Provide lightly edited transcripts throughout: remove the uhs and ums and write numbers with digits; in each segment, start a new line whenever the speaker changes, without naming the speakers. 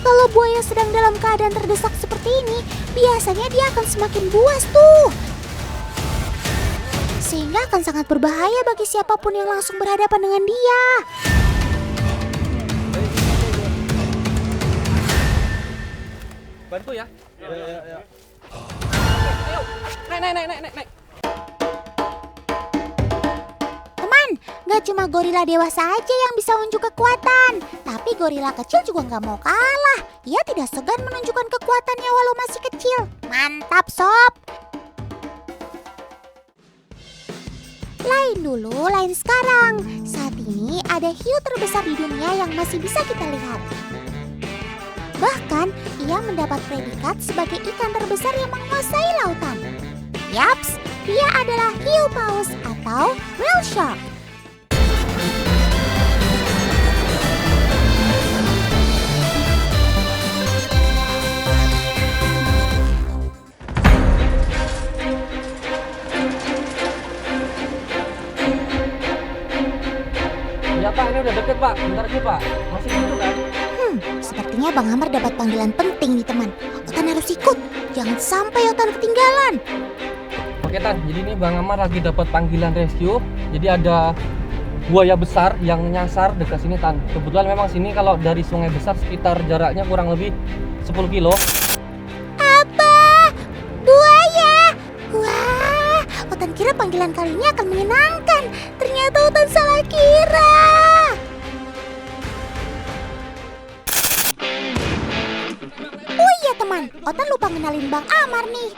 kalau buaya sedang dalam keadaan terdesak seperti ini, biasanya dia akan semakin buas tuh. Sehingga akan sangat berbahaya bagi siapapun yang langsung berhadapan dengan dia.
Bantu ya. Ya. Ayo, naik.
Teman, gak cuma gorila dewasa aja yang bisa unjuk kekuatan, tapi gorila kecil juga gak mau kalah. Ia tidak segan menunjukkan kekuatannya walau masih kecil. Mantap, sob! Lain dulu, lain sekarang. Saat ini ada hiu terbesar di dunia yang masih bisa kita lihat. Bahkan, ia mendapat predikat sebagai ikan terbesar yang menguasai lautan. Yaps, dia adalah hiu paus atau whale shark.
Ya Pak, ini udah deket Pak. Bentar lagi Pak. Masih gitu kan?
Sepertinya Bang Amar dapat panggilan penting nih teman. Otan harus ikut, jangan sampai Otan ketinggalan.
Oke Tan, jadi ini Bang Amar lagi dapat panggilan rescue. Jadi ada buaya besar yang nyasar dekat sini Tan. Kebetulan memang sini kalau dari sungai besar sekitar jaraknya kurang lebih 10 kilo.
Apa? Buaya? Wah, Otan kira panggilan kali ini akan menyenangkan. Ternyata Otan salah kira. Oh iya teman, Otan lupa ngenalin Bang Amar nih.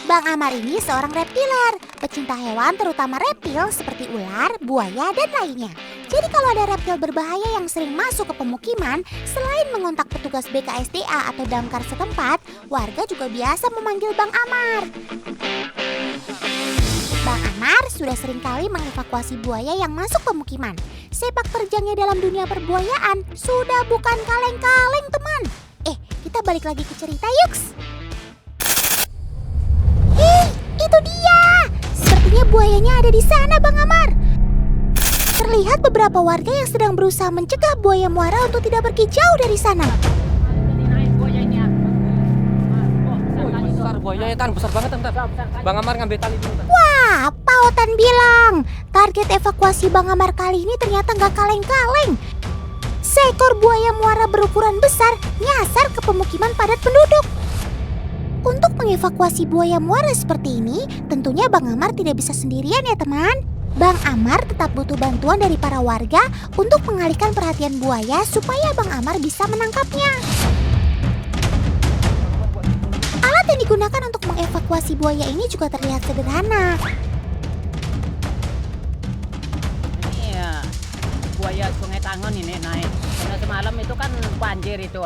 Bang Amar ini seorang reptiler, pecinta hewan terutama reptil seperti ular, buaya, dan lainnya. Jadi kalau ada reptil berbahaya yang sering masuk ke pemukiman, selain mengontak petugas BKSDA atau damkar setempat, warga juga biasa memanggil Bang Amar. Bang Amar sudah seringkali mengevakuasi buaya yang masuk pemukiman. Sepak terjangnya dalam dunia perbuayaan sudah bukan kaleng-kaleng teman. Kita balik lagi ke cerita yuks. Itu dia. Sepertinya buayanya ada di sana Bang Amar. Terlihat beberapa warga yang sedang berusaha mencegah buaya muara untuk tidak pergi jauh dari sana.
Besar buayanya Tan, besar banget Tan. Bang Amar ngambil tali dulu Tan.
Wah, apa Otan bilang? Target evakuasi Bang Amar kali ini ternyata nggak kaleng-kaleng. Seekor buaya muara berukuran besar nyasar ke pemukiman padat penduduk. Untuk mengevakuasi buaya muara seperti ini, tentunya Bang Amar tidak bisa sendirian ya teman. Bang Amar tetap butuh bantuan dari para warga untuk mengalihkan perhatian buaya supaya Bang Amar bisa menangkapnya. Alat yang digunakan untuk mengevakuasi buaya ini juga terlihat sederhana.
Iya, buaya Sungai Tangon ini naik. Karena semalam itu kan banjir itu.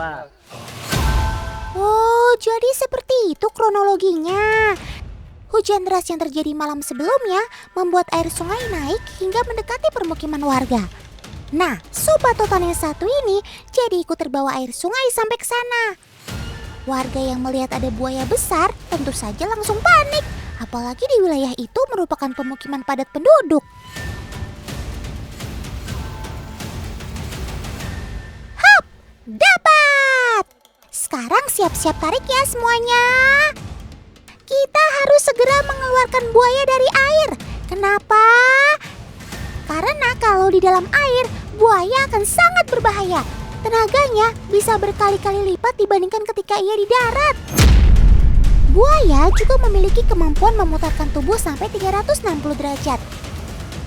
Oh, jadi seperti itu kronologinya. Hujan deras yang terjadi malam sebelumnya membuat air sungai naik hingga mendekati permukiman warga. Nah, sobat Otan yang satu ini jadi ikut terbawa air sungai sampai ke sana. Warga yang melihat ada buaya besar tentu saja langsung panik. Apalagi di wilayah itu merupakan pemukiman padat penduduk. Hap! Dapat! Sekarang siap-siap tarik ya semuanya. Kita harus segera mengeluarkan buaya dari air. Kenapa? Karena kalau di dalam air, buaya akan sangat berbahaya. Tenaganya bisa berkali-kali lipat dibandingkan ketika ia di darat. Buaya juga memiliki kemampuan memutarkan tubuh sampai 360 derajat.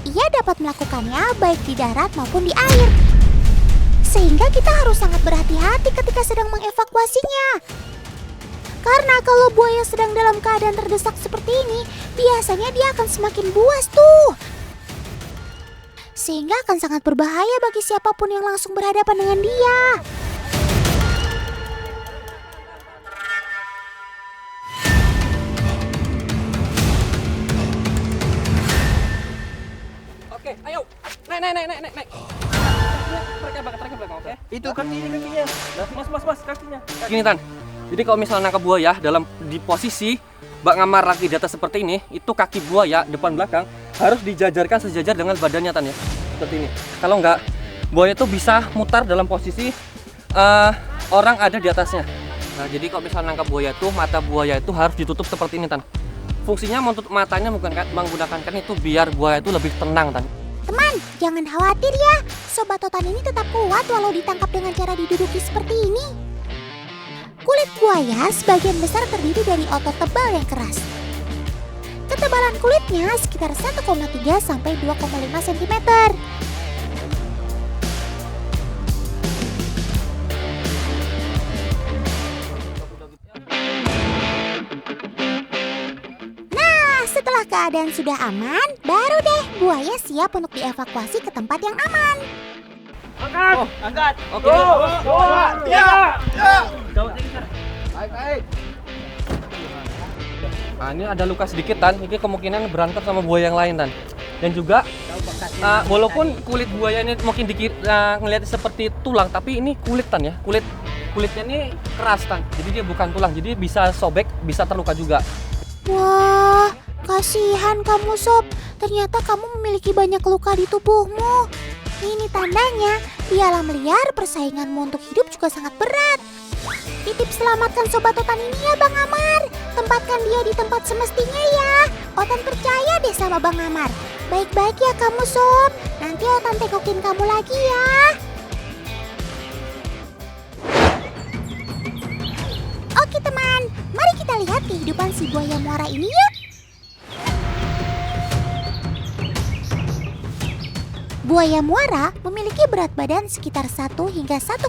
Ia dapat melakukannya baik di darat maupun di air. Sehingga kita harus sangat berhati-hati ketika sedang mengevakuasinya. Karena kalau buaya sedang dalam keadaan terdesak seperti ini, biasanya dia akan semakin buas tuh. Sehingga akan sangat berbahaya bagi siapapun yang langsung berhadapan dengan dia.
Oke, ayo. Naik. Tarik belakang, oke?
Itu kakinya.
Mas, kakinya. Gini Tan, jadi kalau misalnya nangkap buaya di posisi Bang Amar lagi di atas seperti ini, itu kaki buaya depan belakang harus dijajarkan sejajar dengan badannya Tan ya. Seperti ini. Kalau enggak, buaya itu bisa mutar dalam posisi orang ada di atasnya. Nah, jadi kalau misalnya nangkap buaya itu, mata buaya itu harus ditutup seperti ini, Tan. Fungsinya menutup matanya bukan menggunakan kan itu biar buaya itu lebih tenang, Tan.
Teman, jangan khawatir ya. Sobat Totan ini tetap kuat walau ditangkap dengan cara diduduki seperti ini. Kulit buaya sebagian besar terdiri dari otot tebal yang keras. Ketebalan kulitnya sekitar 1,3 sampai 2,5 cm. Setelah keadaan sudah aman, baru deh buaya siap untuk dievakuasi ke tempat yang aman.
Angkat.
Oke. Baik. Nah, ini ada luka sedikit, Tan. Ini kemungkinan berantem sama buaya yang lain, Tan. Dan juga walaupun kulit buaya ini mungkin ngelihat seperti tulang, tapi ini kulit, Tan ya. Kulitnya ini keras, Tan. Jadi dia bukan tulang. Jadi bisa sobek, bisa terluka juga.
Wah, kasihan kamu Sob. Ternyata kamu memiliki banyak luka di tubuhmu. Ini tandanya di alam liar persainganmu untuk hidup juga sangat berat. Titip selamatkan Sobat Otan ini ya Bang Amar. Tempatkan dia di tempat semestinya ya. Otan percaya deh sama Bang Amar. Baik-baik ya kamu Sob. Nanti Otan tengokin kamu lagi ya. Oke teman, mari kita lihat kehidupan si buaya muara ini yuk. Buaya muara memiliki berat badan sekitar 1 hingga 1,2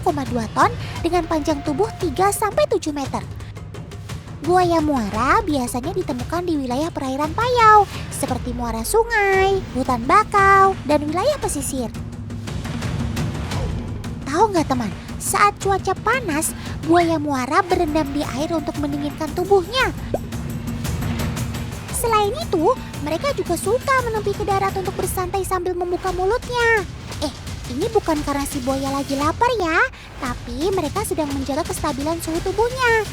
ton dengan panjang tubuh 3-7 meter. Buaya muara biasanya ditemukan di wilayah perairan payau seperti muara sungai, hutan bakau, dan wilayah pesisir. Tahu nggak teman, saat cuaca panas, buaya muara berendam di air untuk mendinginkan tubuhnya. Selain itu, mereka juga suka menepi ke darat untuk bersantai sambil membuka mulutnya. Ini bukan karena si buaya lagi lapar ya, tapi mereka sedang menjaga kestabilan suhu tubuhnya.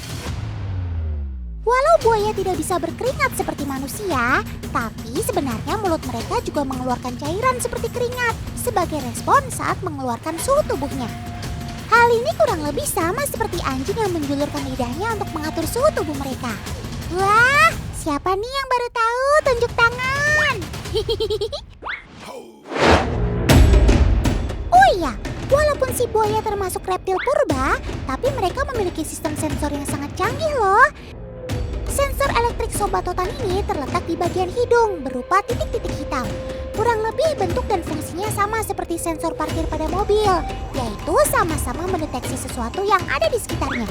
Walau buaya tidak bisa berkeringat seperti manusia, tapi sebenarnya mulut mereka juga mengeluarkan cairan seperti keringat sebagai respon saat mengeluarkan suhu tubuhnya. Hal ini kurang lebih sama seperti anjing yang menjulurkan lidahnya untuk mengatur suhu tubuh mereka. Wah, siapa nih yang baru tahu? Tunjuk tangan. Oh iya, walaupun si buaya termasuk reptil purba, tapi mereka memiliki sistem sensor yang sangat canggih loh. Sensor elektrik Sobat Otan ini terletak di bagian hidung berupa titik-titik hitam. Kurang lebih bentuk dan fungsinya sama seperti sensor parkir pada mobil, yaitu sama-sama mendeteksi sesuatu yang ada di sekitarnya.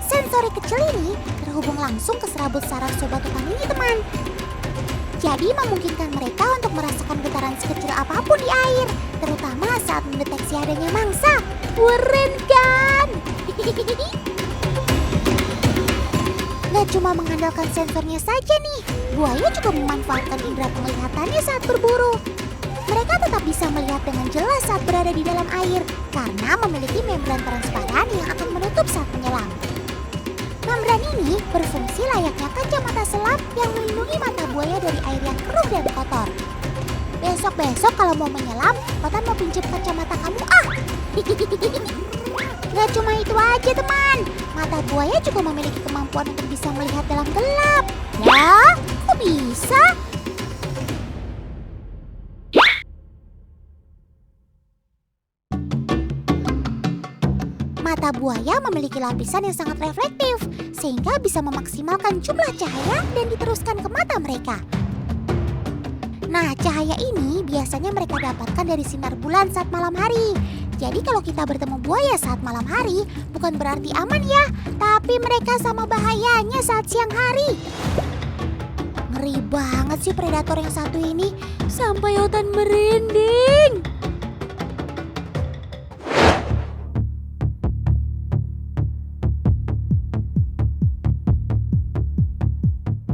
Sensor kecil ini terhubung langsung ke serabut saraf Sobat Otan ini teman. Jadi memungkinkan mereka untuk merasakan getaran sekecil apapun di air, terutama saat mendeteksi adanya mangsa. Keren kan? Gak cuma mengandalkan sensornya saja nih, buaya juga memanfaatkan indera penglihatannya saat berburu. Mereka tetap bisa melihat dengan jelas saat berada di dalam air, karena memiliki membran transparan yang akan menutup saat menyelam. Membran ini berfungsi layaknya kacamata selam yang melindungi mata buaya dari air yang keruh dan kotor. Besok-besok kalau mau menyelam, Otan mau pinjam kacamata kamu ah! Gak cuma itu aja teman, mata buaya juga memiliki kemampuan untuk bisa melihat dalam gelap. Ya, kok bisa? Mata buaya memiliki lapisan yang sangat reflektif, sehingga bisa memaksimalkan jumlah cahaya dan diteruskan ke mata mereka. Nah, cahaya ini biasanya mereka dapatkan dari sinar bulan saat malam hari. Jadi kalau kita bertemu buaya saat malam hari, bukan berarti aman ya, tapi mereka sama bahayanya saat siang hari. Ngeri banget sih predator yang satu ini, sampai Otan merinding.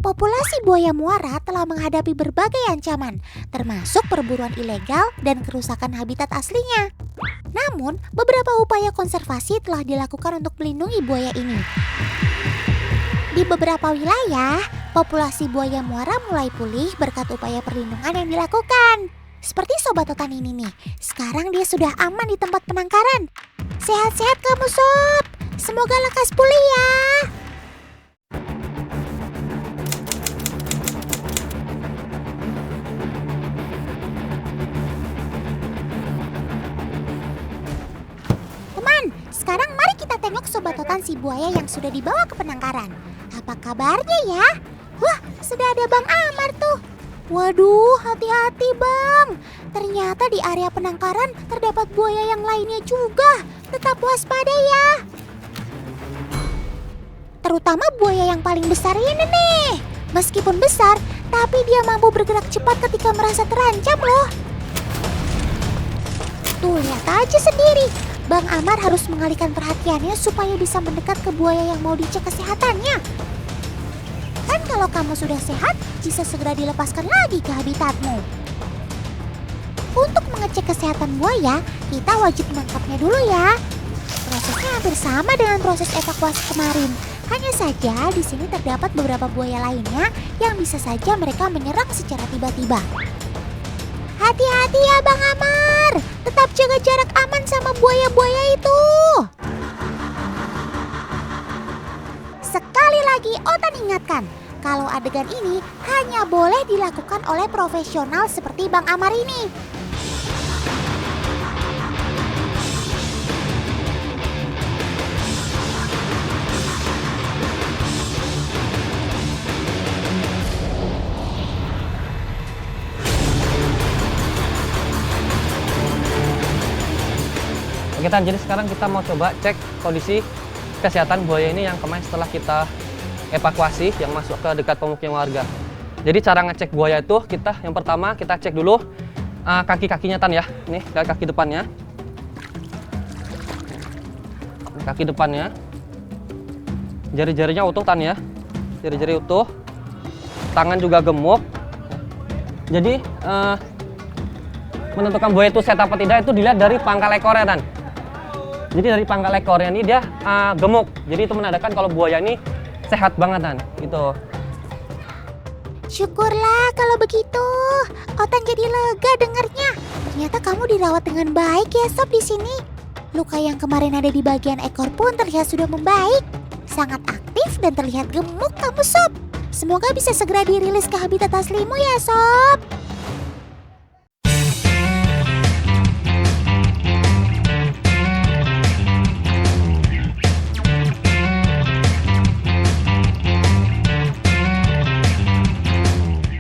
Populasi buaya muara telah menghadapi berbagai ancaman, termasuk perburuan ilegal dan kerusakan habitat aslinya. Namun, beberapa upaya konservasi telah dilakukan untuk melindungi buaya ini. Di beberapa wilayah, populasi buaya muara mulai pulih berkat upaya perlindungan yang dilakukan. Seperti Sobat Otan ini nih, sekarang dia sudah aman di tempat penangkaran. Sehat-sehat kamu Sob, Semoga lekas pulih ya. Teman, sekarang mari kita tengok sobat Totan si buaya yang sudah dibawa ke penangkaran. Apa kabarnya ya? Wah, sudah ada Bang Amar tuh. Waduh, hati-hati Bang. Ternyata di area penangkaran terdapat buaya yang lainnya juga. Tetap waspada ya. Terutama buaya yang paling besar ini nih. Meskipun besar, tapi dia mampu bergerak cepat ketika merasa terancam loh. Tuh, lihat aja sendiri. Bang Amar harus mengalihkan perhatiannya supaya bisa mendekat ke buaya yang mau dicek kesehatannya. Kan kalau kamu sudah sehat, bisa segera dilepaskan lagi ke habitatmu. Untuk mengecek kesehatan buaya, kita wajib menangkapnya dulu ya. Prosesnya hampir sama dengan proses evakuasi kemarin. Hanya saja di sini terdapat beberapa buaya lainnya yang bisa saja mereka menyerang secara tiba-tiba. Hati-hati ya Bang Amar, tetap jaga jarak aman sama buaya-buaya itu. Sekali lagi Otan ingatkan, kalau adegan ini hanya boleh dilakukan oleh profesional seperti Bang Amar ini.
Oke Tan, jadi sekarang kita mau coba cek kondisi kesehatan buaya ini yang kemarin setelah kita evakuasi yang masuk ke dekat pemukiman warga. Jadi cara ngecek buaya itu yang pertama kita cek dulu kaki-kakinya Tan ya. Nih, lihat kaki depannya. Kaki depannya. Jari-jarinya utuh Tan ya. Jari-jari utuh. Tangan juga gemuk. Jadi menentukan buaya itu sehat apa tidak itu dilihat dari pangkal ekornya Tan. Jadi dari pangkal ekornya ini dia gemuk. Jadi itu menandakan kalau buaya ini sehat banget Tan. Gitu.
Syukurlah kalau begitu. Otan jadi lega dengarnya. Ternyata kamu dirawat dengan baik ya Sob di sini. Luka yang kemarin ada di bagian ekor pun terlihat sudah membaik. Sangat aktif dan terlihat gemuk kamu Sob. Semoga bisa segera dirilis ke habitat aslimu ya Sob.